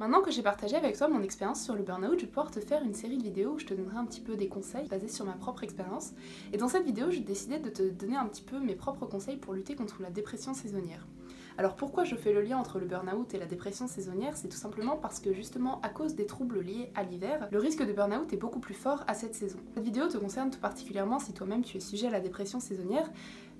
Maintenant que j'ai partagé avec toi mon expérience sur le burn-out, je vais pouvoir te faire une série de vidéos où je te donnerai un petit peu des conseils basés sur ma propre expérience. Et dans cette vidéo, j'ai décidé de te donner un petit peu mes propres conseils pour lutter contre la dépression saisonnière. Alors pourquoi je fais le lien entre le burn-out et la dépression saisonnière? C'est tout simplement parce que justement à cause des troubles liés à l'hiver, le risque de burn-out est beaucoup plus fort à cette saison. Cette vidéo te concerne tout particulièrement si toi-même tu es sujet à la dépression saisonnière,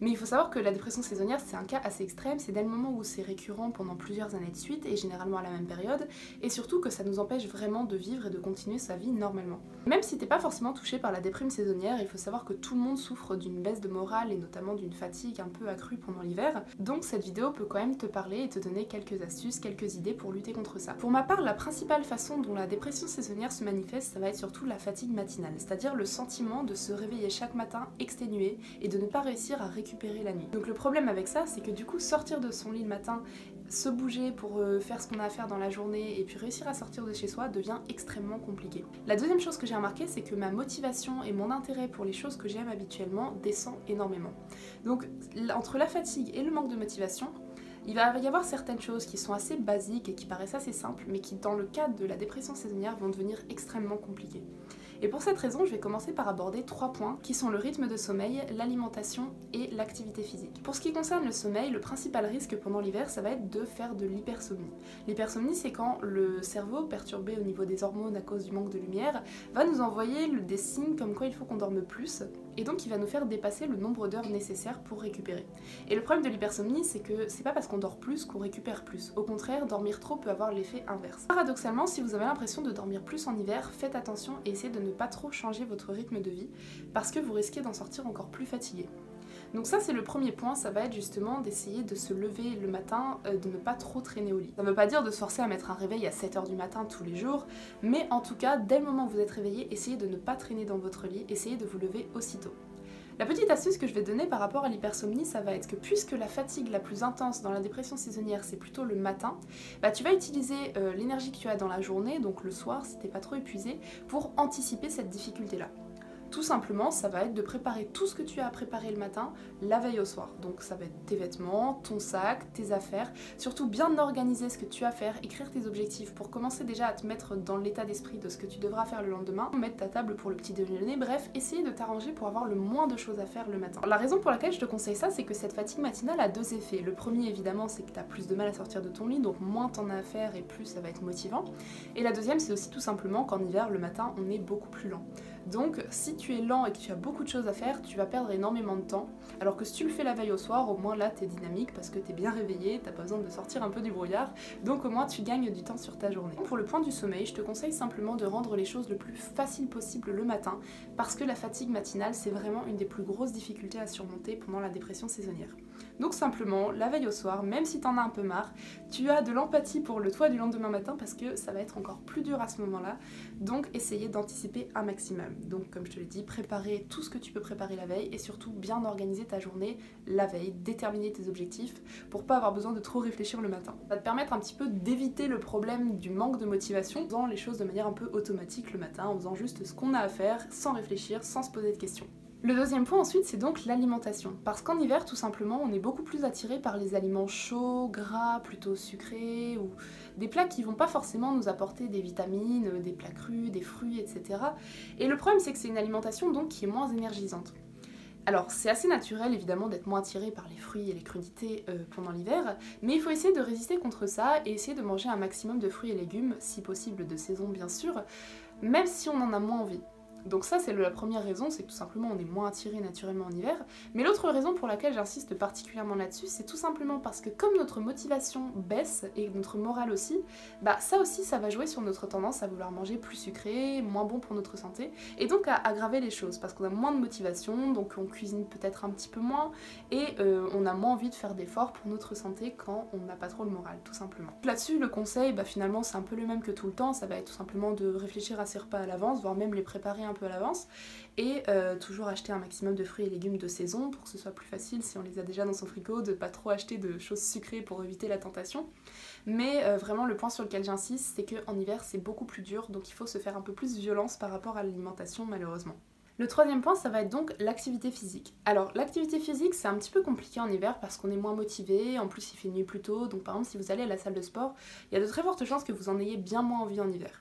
mais il faut savoir que la dépression saisonnière c'est un cas assez extrême, c'est dès le moment où c'est récurrent pendant plusieurs années de suite et généralement à la même période, et surtout que ça nous empêche vraiment de vivre et de continuer sa vie normalement. Même si t'es pas forcément touché par la déprime saisonnière, il faut savoir que tout le monde souffre d'une baisse de morale et notamment d'une fatigue un peu accrue pendant l'hiver, donc cette vidéo peut quand même te parler et te donner quelques astuces, quelques idées pour lutter contre ça. Pour ma part, la principale façon dont la dépression saisonnière se manifeste, ça va être surtout la fatigue matinale, c'est-à-dire le sentiment de se réveiller chaque matin exténué et de ne pas réussir à récupérer la nuit. Donc le problème avec ça, c'est que du coup sortir de son lit le matin, se bouger pour faire ce qu'on a à faire dans la journée et puis réussir à sortir de chez soi devient extrêmement compliqué. La deuxième chose que j'ai remarqué, c'est que ma motivation et mon intérêt pour les choses que j'aime habituellement descend énormément. Donc entre la fatigue et le manque de motivation, il va y avoir certaines choses qui sont assez basiques et qui paraissent assez simples, mais qui dans le cadre de la dépression saisonnière vont devenir extrêmement compliquées. Et pour cette raison, je vais commencer par aborder 3 points qui sont le rythme de sommeil, l'alimentation et l'activité physique. Pour ce qui concerne le sommeil, le principal risque pendant l'hiver, ça va être de faire de l'hypersomnie. L'hypersomnie, c'est quand le cerveau, perturbé au niveau des hormones à cause du manque de lumière, va nous envoyer des signes comme quoi il faut qu'on dorme plus, et donc il va nous faire dépasser le nombre d'heures nécessaires pour récupérer. Et le problème de l'hypersomnie, c'est que c'est pas parce qu'on dort plus qu'on récupère plus. Au contraire, dormir trop peut avoir l'effet inverse. Paradoxalement, si vous avez l'impression de dormir plus en hiver, faites attention et essayez de ne pas trop changer votre rythme de vie, parce que vous risquez d'en sortir encore plus fatigué. Donc ça c'est le premier point, ça va être justement d'essayer de se lever le matin, de ne pas trop traîner au lit. Ça ne veut pas dire de se forcer à mettre un réveil à 7h du matin tous les jours, mais en tout cas, dès le moment où vous êtes réveillé, essayez de ne pas traîner dans votre lit, essayez de vous lever aussitôt. La petite astuce que je vais te donner par rapport à l'hypersomnie, ça va être que puisque la fatigue la plus intense dans la dépression saisonnière c'est plutôt le matin, tu vas utiliser l'énergie que tu as dans la journée, donc le soir si t'es pas trop épuisé, pour anticiper cette difficulté-là. Tout simplement, ça va être de préparer tout ce que tu as à préparer le matin la veille au soir. Donc ça va être tes vêtements, ton sac, tes affaires, surtout bien organiser ce que tu as à faire, écrire tes objectifs pour commencer déjà à te mettre dans l'état d'esprit de ce que tu devras faire le lendemain, mettre ta table pour le petit déjeuner, bref, essayer de t'arranger pour avoir le moins de choses à faire le matin. La raison pour laquelle je te conseille ça, c'est que cette fatigue matinale a 2 effets. Le premier évidemment, c'est que tu as plus de mal à sortir de ton lit, donc moins t'en as à faire et plus ça va être motivant. Et la deuxième, c'est aussi tout simplement qu'en hiver, le matin, on est beaucoup plus lent. Donc si tu es lent et que tu as beaucoup de choses à faire, tu vas perdre énormément de temps. Alors que si tu le fais la veille au soir, au moins là t'es dynamique parce que t'es bien réveillé, t'as pas besoin de sortir un peu du brouillard, donc au moins tu gagnes du temps sur ta journée. Pour le point du sommeil, je te conseille simplement de rendre les choses le plus facile possible le matin, parce que la fatigue matinale c'est vraiment une des plus grosses difficultés à surmonter pendant la dépression saisonnière. Donc simplement, la veille au soir, même si t'en as un peu marre, tu as de l'empathie pour le toi du lendemain matin parce que ça va être encore plus dur à ce moment-là, donc essayez d'anticiper un maximum. Donc comme je te l'ai dit, préparer tout ce que tu peux préparer la veille et surtout bien organiser ta journée la veille, déterminer tes objectifs pour pas avoir besoin de trop réfléchir le matin. Ça va te permettre un petit peu d'éviter le problème du manque de motivation en faisant les choses de manière un peu automatique le matin, en faisant juste ce qu'on a à faire sans réfléchir, sans se poser de questions. Le deuxième point ensuite, c'est donc l'alimentation. Parce qu'en hiver, tout simplement, on est beaucoup plus attiré par les aliments chauds, gras, plutôt sucrés, ou des plats qui vont pas forcément nous apporter des vitamines, des plats crus, des fruits, etc. Et le problème, c'est que c'est une alimentation donc qui est moins énergisante. Alors c'est assez naturel évidemment d'être moins attiré par les fruits et les crudités pendant l'hiver, mais il faut essayer de résister contre ça et essayer de manger un maximum de fruits et légumes, si possible de saison bien sûr, même si on en a moins envie. Donc ça c'est la première raison, c'est que tout simplement on est moins attiré naturellement en hiver. Mais l'autre raison pour laquelle j'insiste particulièrement là-dessus, c'est tout simplement parce que comme notre motivation baisse et notre morale aussi, ça aussi ça va jouer sur notre tendance à vouloir manger plus sucré, moins bon pour notre santé, et donc à aggraver les choses, parce qu'on a moins de motivation, donc on cuisine peut-être un petit peu moins, et on a moins envie de faire d'efforts pour notre santé quand on n'a pas trop le moral, tout simplement. Là-dessus le conseil, finalement c'est un peu le même que tout le temps, ça va être tout simplement de réfléchir à ses repas à l'avance, voire même les préparer un peu à l'avance, et toujours acheter un maximum de fruits et légumes de saison pour que ce soit plus facile si on les a déjà dans son frigo, de pas trop acheter de choses sucrées pour éviter la tentation. Mais vraiment le point sur lequel j'insiste, c'est qu'en hiver c'est beaucoup plus dur, donc il faut se faire un peu plus violence par rapport à l'alimentation malheureusement. Le troisième point, ça va être donc l'activité physique. Alors l'activité physique, c'est un petit peu compliqué en hiver parce qu'on est moins motivé, en plus il fait nuit plus tôt, donc par exemple si vous allez à la salle de sport, il y a de très fortes chances que vous en ayez bien moins envie en hiver.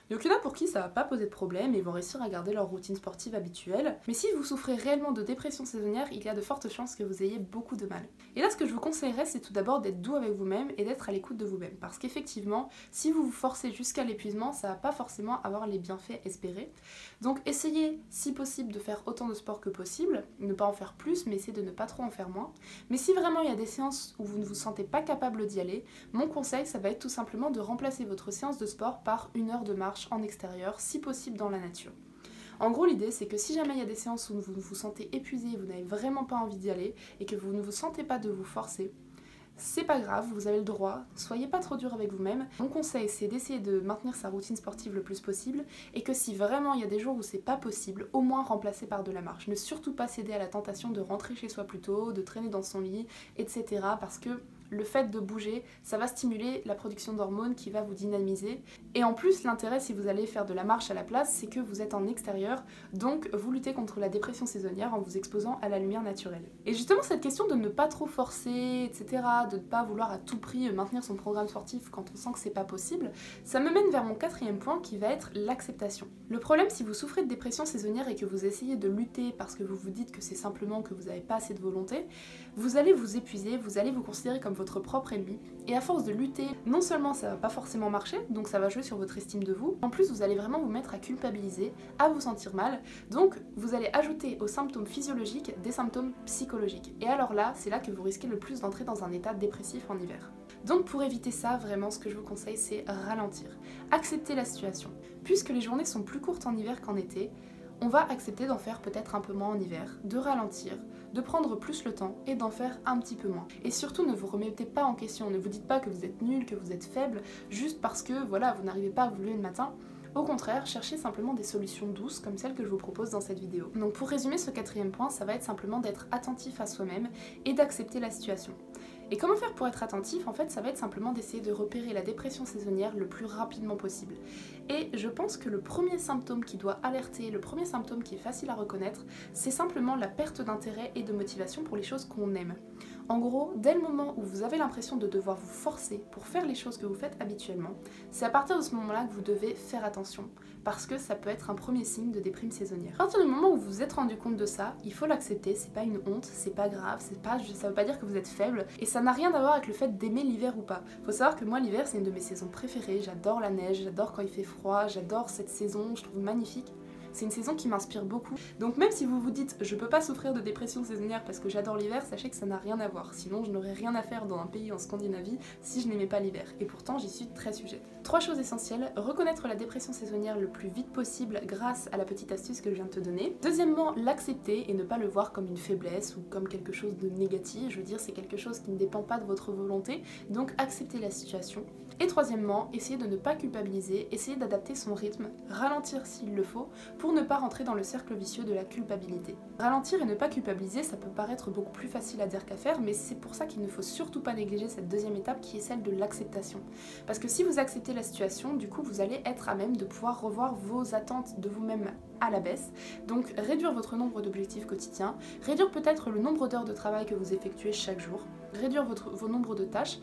Donc il y en a pour qui ça va pas poser de problème et vont réussir à garder leur routine sportive habituelle. Mais si vous souffrez réellement de dépression saisonnière, il y a de fortes chances que vous ayez beaucoup de mal. Et là ce que je vous conseillerais, c'est tout d'abord d'être doux avec vous-même et d'être à l'écoute de vous-même. Parce qu'effectivement, si vous vous forcez jusqu'à l'épuisement, ça va pas forcément avoir les bienfaits espérés. Donc essayez si possible de faire autant de sport que possible, ne pas en faire plus, mais essayez de ne pas trop en faire moins. Mais si vraiment il y a des séances où vous ne vous sentez pas capable d'y aller, mon conseil ça va être tout simplement de remplacer votre séance de sport par 1 heure de marche en extérieur, si possible dans la nature. En gros, l'idée c'est que si jamais il y a des séances où vous vous sentez épuisé, vous n'avez vraiment pas envie d'y aller et que vous ne vous sentez pas de vous forcer, c'est pas grave, vous avez le droit, soyez pas trop dur avec vous-même. Mon conseil c'est d'essayer de maintenir sa routine sportive le plus possible et que si vraiment il y a des jours où c'est pas possible, au moins remplacer par de la marche. Ne surtout pas céder à la tentation de rentrer chez soi plus tôt, de traîner dans son lit, etc. parce que le fait de bouger, ça va stimuler la production d'hormones qui va vous dynamiser. Et en plus, l'intérêt si vous allez faire de la marche à la place, c'est que vous êtes en extérieur, donc vous luttez contre la dépression saisonnière en vous exposant à la lumière naturelle. Et justement, cette question de ne pas trop forcer, etc., de ne pas vouloir à tout prix maintenir son programme sportif quand on sent que c'est pas possible, ça me mène vers mon quatrième point qui va être l'acceptation. Le problème si vous souffrez de dépression saisonnière et que vous essayez de lutter parce que vous vous dites que c'est simplement que vous n'avez pas assez de volonté, vous allez vous épuiser, vous allez vous considérer comme votre propre ennemi, et à force de lutter, non seulement ça va pas forcément marcher, donc ça va jouer sur votre estime de vous, en plus vous allez vraiment vous mettre à culpabiliser, à vous sentir mal, donc vous allez ajouter aux symptômes physiologiques des symptômes psychologiques. Et alors là, c'est là que vous risquez le plus d'entrer dans un état dépressif en hiver. Donc pour éviter ça, vraiment ce que je vous conseille c'est ralentir, accepter la situation. Puisque les journées sont plus courtes en hiver qu'en été, on va accepter d'en faire peut-être un peu moins en hiver, de ralentir, de prendre plus le temps et d'en faire un petit peu moins. Et surtout ne vous remettez pas en question, ne vous dites pas que vous êtes nul, que vous êtes faible, juste parce que voilà, vous n'arrivez pas à vous lever le matin. Au contraire, cherchez simplement des solutions douces comme celles que je vous propose dans cette vidéo. Donc pour résumer ce quatrième point, ça va être simplement d'être attentif à soi-même et d'accepter la situation. Et comment faire pour être attentif? En fait, ça va être simplement d'essayer de repérer la dépression saisonnière le plus rapidement possible. Et je pense que le premier symptôme qui doit alerter, le premier symptôme qui est facile à reconnaître, c'est simplement la perte d'intérêt et de motivation pour les choses qu'on aime. En gros, dès le moment où vous avez l'impression de devoir vous forcer pour faire les choses que vous faites habituellement, c'est à partir de ce moment-là que vous devez faire attention, parce que ça peut être un premier signe de déprime saisonnière. À partir du moment où vous vous êtes rendu compte de ça, il faut l'accepter, c'est pas une honte, c'est pas grave, ça veut pas dire que vous êtes faible, et ça n'a rien à voir avec le fait d'aimer l'hiver ou pas. Faut savoir que moi l'hiver c'est une de mes saisons préférées, j'adore la neige, j'adore quand il fait froid, j'adore cette saison, je trouve magnifique. C'est une saison qui m'inspire beaucoup. Donc même si vous vous dites je peux pas souffrir de dépression saisonnière parce que j'adore l'hiver, sachez que ça n'a rien à voir. Sinon je n'aurais rien à faire dans un pays en Scandinavie si je n'aimais pas l'hiver. Et pourtant j'y suis très sujette. 3 choses essentielles, reconnaître la dépression saisonnière le plus vite possible grâce à la petite astuce que je viens de te donner. Deuxièmement, l'accepter et ne pas le voir comme une faiblesse ou comme quelque chose de négatif. Je veux dire, c'est quelque chose qui ne dépend pas de votre volonté, donc accepter la situation. Et troisièmement, essayer de ne pas culpabiliser, essayer d'adapter son rythme, ralentir s'il le faut, pour ne pas rentrer dans le cercle vicieux de la culpabilité. Ralentir et ne pas culpabiliser, ça peut paraître beaucoup plus facile à dire qu'à faire, mais c'est pour ça qu'il ne faut surtout pas négliger cette deuxième étape qui est celle de l'acceptation. Parce que si vous acceptez la situation, du coup vous allez être à même de pouvoir revoir vos attentes de vous-même à la baisse, donc réduire votre nombre d'objectifs quotidiens, réduire peut-être le nombre d'heures de travail que vous effectuez chaque jour, réduire vos nombres de tâches,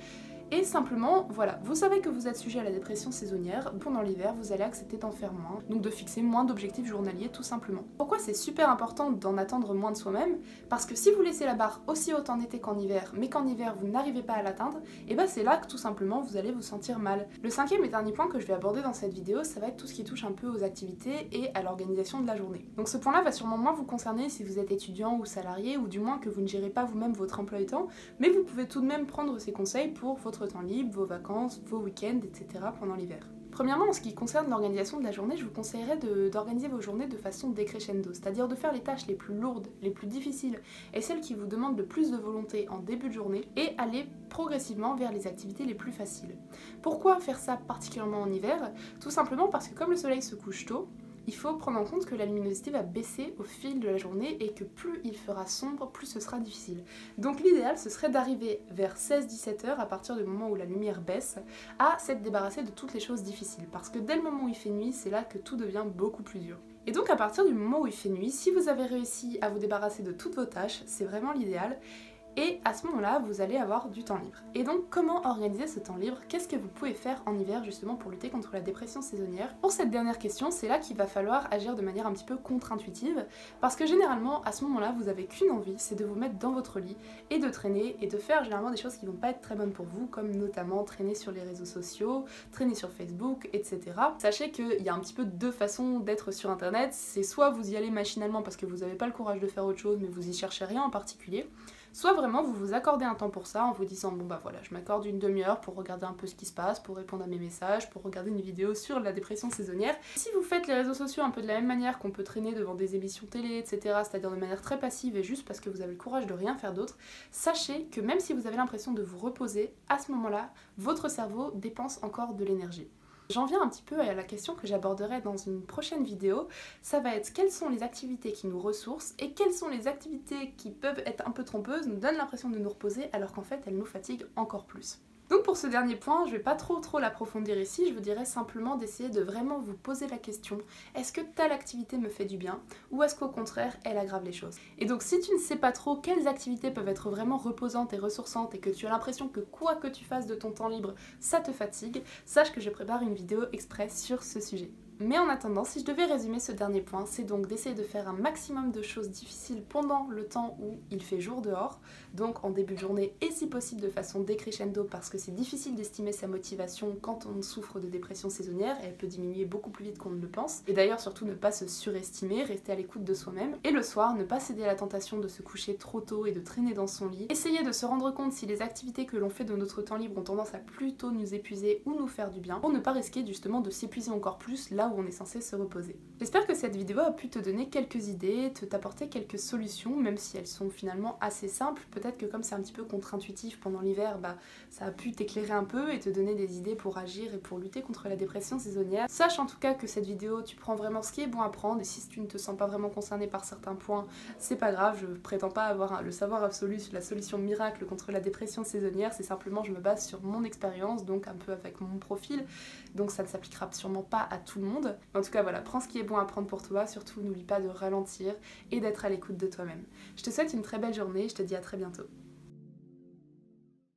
et simplement, voilà, vous savez que vous êtes sujet à la dépression saisonnière, pendant l'hiver vous allez accepter d'en faire moins, donc de fixer moins d'objectifs journaliers tout simplement. Pourquoi c'est super important d'en attendre moins de soi-même? Parce que si vous laissez la barre aussi haute en été qu'en hiver, mais qu'en hiver vous n'arrivez pas à l'atteindre, et bah c'est là que tout simplement vous allez vous sentir mal. Le cinquième et dernier point que je vais aborder dans cette vidéo, ça va être tout ce qui touche un peu aux activités et à l'organisation de la journée. Donc ce point-là va sûrement moins vous concerner si vous êtes étudiant ou salarié, ou du moins que vous ne gérez pas vous-même votre emploi du temps, mais vous pouvez tout de même prendre ces conseils pour votre temps libre, vos vacances, vos week-ends, etc. pendant l'hiver. Premièrement, en ce qui concerne l'organisation de la journée, je vous conseillerais d'organiser vos journées de façon décrescendo, c'est-à-dire de faire les tâches les plus lourdes, les plus difficiles et celles qui vous demandent le plus de volonté en début de journée et aller progressivement vers les activités les plus faciles. Pourquoi faire ça particulièrement en hiver? Tout simplement parce que comme le soleil se couche tôt, il faut prendre en compte que la luminosité va baisser au fil de la journée et que plus il fera sombre, plus ce sera difficile. Donc l'idéal ce serait d'arriver vers 16-17 heures à partir du moment où la lumière baisse à s'être débarrassé de toutes les choses difficiles parce que dès le moment où il fait nuit, c'est là que tout devient beaucoup plus dur. Et donc à partir du moment où il fait nuit, si vous avez réussi à vous débarrasser de toutes vos tâches, c'est vraiment l'idéal. Et à ce moment-là, vous allez avoir du temps libre. Et donc, comment organiser ce temps libre? Qu'est-ce que vous pouvez faire en hiver justement pour lutter contre la dépression saisonnière? Pour cette dernière question, c'est là qu'il va falloir agir de manière un petit peu contre-intuitive, parce que généralement, à ce moment-là, vous avez qu'une envie, c'est de vous mettre dans votre lit et de traîner et de faire généralement des choses qui vont pas être très bonnes pour vous, comme notamment traîner sur les réseaux sociaux, traîner sur Facebook, etc. Sachez qu'il y a un petit peu deux façons d'être sur Internet. C'est soit vous y allez machinalement parce que vous n'avez pas le courage de faire autre chose, mais vous y cherchez rien en particulier. Soit vraiment vous vous accordez un temps pour ça en vous disant bon bah voilà, je m'accorde une demi-heure pour regarder un peu ce qui se passe, pour répondre à mes messages, pour regarder une vidéo sur la dépression saisonnière. Si vous faites les réseaux sociaux un peu de la même manière qu'on peut traîner devant des émissions télé, etc., c'est-à-dire de manière très passive et juste parce que vous avez le courage de rien faire d'autre, sachez que même si vous avez l'impression de vous reposer, à ce moment-là, votre cerveau dépense encore de l'énergie. J'en viens un petit peu à la question que j'aborderai dans une prochaine vidéo, ça va être quelles sont les activités qui nous ressourcent et quelles sont les activités qui peuvent être un peu trompeuses, nous donnent l'impression de nous reposer alors qu'en fait elles nous fatiguent encore plus. Donc pour ce dernier point, je vais pas trop l'approfondir ici, je vous dirais simplement d'essayer de vraiment vous poser la question, est-ce que telle activité me fait du bien ou est-ce qu'au contraire elle aggrave les choses? Et donc si tu ne sais pas trop quelles activités peuvent être vraiment reposantes et ressourçantes et que tu as l'impression que quoi que tu fasses de ton temps libre, ça te fatigue, sache que je prépare une vidéo express sur ce sujet. Mais en attendant, si je devais résumer ce dernier point, c'est donc d'essayer de faire un maximum de choses difficiles pendant le temps où il fait jour dehors, donc en début de journée et si possible de façon décrescendo parce que c'est difficile d'estimer sa motivation quand on souffre de dépression saisonnière et elle peut diminuer beaucoup plus vite qu'on ne le pense. Et d'ailleurs surtout ne pas se surestimer, rester à l'écoute de soi-même. Et le soir, ne pas céder à la tentation de se coucher trop tôt et de traîner dans son lit. Essayer de se rendre compte si les activités que l'on fait de notre temps libre ont tendance à plutôt nous épuiser ou nous faire du bien, pour ne pas risquer justement de s'épuiser encore plus là où on est censé se reposer. J'espère que cette vidéo a pu te donner quelques idées, t'apporter quelques solutions, même si elles sont finalement assez simples. Peut-être que comme c'est un petit peu contre-intuitif pendant l'hiver, ça a pu t'éclairer un peu et te donner des idées pour agir et pour lutter contre la dépression saisonnière. Sache en tout cas que cette vidéo, tu prends vraiment ce qui est bon à prendre et si tu ne te sens pas vraiment concerné par certains points, c'est pas grave, je prétends pas avoir le savoir absolu sur la solution miracle contre la dépression saisonnière, c'est simplement je me base sur mon expérience, donc un peu avec mon profil, donc ça ne s'appliquera sûrement pas à tout le monde. En tout cas voilà, prends ce qui est bon à prendre pour toi, surtout n'oublie pas de ralentir et d'être à l'écoute de toi-même. Je te souhaite une très belle journée, je te dis à très bientôt.